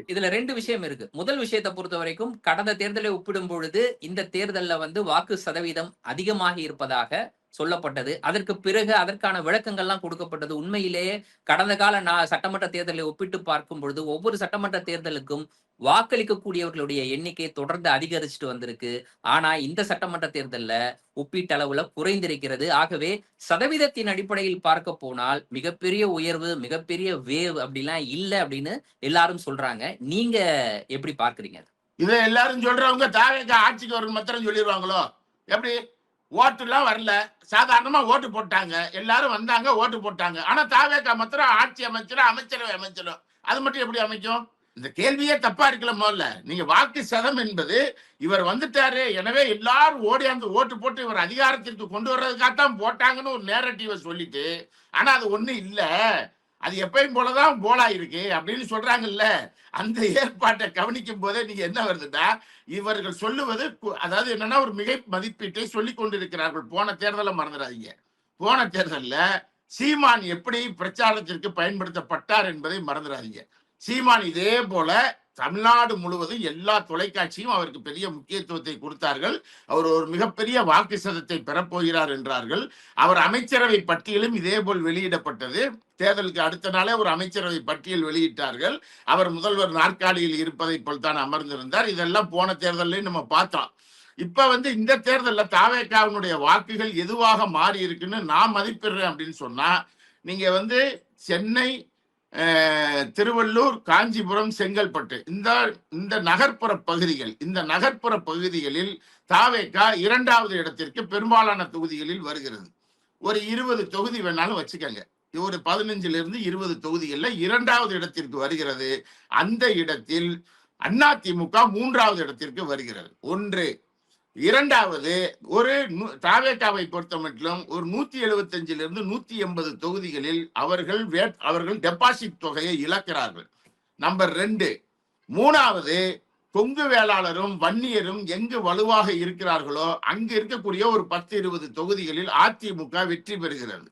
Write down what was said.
இதுல 2 விஷயம் இருக்கு. முதல் விஷயத்த பொறுத்தவரைக்கும் கடந்த தேர்தலை ஒப்பிடும் பொழுது, இந்த தேர்தல்ல வாக்கு சதவீதம் அதிகமாகி இருப்பதாக சொல்லப்பட்டது. அதற்கு பிறகு அதற்கான விளக்கங்கள்லாம் கொடுக்கப்பட்டது. உண்மையிலேயே கடந்த கால சட்டமன்ற தேர்தலை ஒப்பிட்டு பார்க்கும் பொழுது, ஒவ்வொரு சட்டமன்ற தேர்தலுக்கும் வாக்களிக்கக்கூடியவர்களுடைய எண்ணிக்கை தொடர்ந்து அதிகரிச்சுட்டு வந்திருக்கு. ஆனா இந்த சட்டமன்ற தேர்தல்ல ஒப்பீட்டளவுல குறைந்திருக்கிறது. ஆகவே சதவீதத்தின் அடிப்படையில் பார்க்க போனால் மிகப்பெரிய உயர்வு, மிகப்பெரிய வேவ் அப்படிலாம் இல்ல அப்படின்னு எல்லாரும் சொல்றாங்க. நீங்க எப்படி பார்க்கிறீங்க? இதை எல்லாரும் சொல்றவங்க தாவேக ஆட்சிக்கு வரும் மாத்திரம் சொல்லிடுவாங்களோ? எப்படி? ஓட்டுலாம் வரல, சாதாரணமா ஓட்டு போட்டாங்க, எல்லாரும் வந்தாங்க, ஓட்டு போட்டாங்க. ஆனா தாவேக மாத்திரம் ஆட்சி அமைச்சரும் அமைச்சரவை அமைச்சரும் அது மட்டும் எப்படி அமைக்கும்? இந்த கேள்வியே தப்பா இருக்கல. முதல்ல நீங்க வாக்கு சதம் என்பது இவர் வந்துட்டாரு, எனவே எல்லாரும் ஓடியாந்து ஓட்டு போட்டு இவர் அதிகாரத்திற்கு கொண்டு வர்றதுக்காகத்தான் போட்டாங்கன்னு ஒரு நேரட்டிவை சொல்லிட்டு, ஆனா அது ஒண்ணு இல்ல, அது எப்பயும் போலதான் போலா இருக்கு அப்படின்னு சொல்றாங்கல்ல. அந்த ஏற்பாட்டை கவனிக்கும் போதே நீங்க என்ன வருதுன்னா, இவர்கள் சொல்லுவது அதாவது என்னன்னா ஒரு மிகை மதிப்பீட்டை சொல்லிக் கொண்டிருக்கிறார்கள். போன தேர்தலை மறந்துடாதீங்க. போன தேர்தல்ல சீமான் எப்படி பிரச்சாரத்திற்கு பயன்படுத்தப்பட்டார் என்பதை மறந்துடாதீங்க. சீமான் இதே போல தமிழ்நாடு முழுவதும் எல்லா தொலைக்காட்சியும் அவருக்கு பெரிய முக்கியத்துவத்தை கொடுத்தார்கள். அவர் ஒரு மிகப்பெரிய வாக்கு சதத்தை பெறப்போகிறார் என்றார்கள். அவர் அமைச்சரவை பட்டியலும் இதே போல் வெளியிடப்பட்டது. தேர்தலுக்கு அடுத்த நாளே ஒரு அமைச்சரவை பட்டியல் வெளியிட்டார்கள். அவர் முதல்வர் நாற்காலியில் இருப்பதை போல் தான் அமர்ந்திருந்தார். இதெல்லாம் போன தேர்தலையும் நம்ம பார்த்தோம். இப்ப இந்த தேர்தலில் தாவேகாவினுடைய வாக்குகள் எதுவாக மாறி இருக்குன்னு நான் மதிப்பிடுறேன் அப்படின்னு சொன்னா, நீங்க சென்னை, திருவள்ளூர், காஞ்சிபுரம், செங்கல்பட்டு இந்த நகர்ப்புற பகுதிகளில் தாவேகா 2வது இடத்திற்கு பெரும்பாலான தொகுதிகளில் வருகிறது. ஒரு 20 தொகுதி வேணாலும் வச்சுக்கங்க. ஒரு 15 - 20 தொகுதிகள்ல 2வது இடத்திற்கு வருகிறது. அந்த இடத்தில் அதிமுக 3வது இடத்திற்கு வருகிறது. ஒன்று. இரண்டாவது, ஒரு தாவேகாவை பொறுத்த மட்டும் ஒரு 175 - 180 தொகுதிகளில் அவர்கள் டெபாசிட் தொகையை இழக்கிறார்கள். நம்பர் 2. மூணாவது, கொங்கு வேளாளரும் வன்னியரும் எங்கு வலுவாக இருக்கிறார்களோ அங்கு இருக்கக்கூடிய ஒரு 10 - 20 தொகுதிகளில் அதிமுக வெற்றி பெறுகிறது.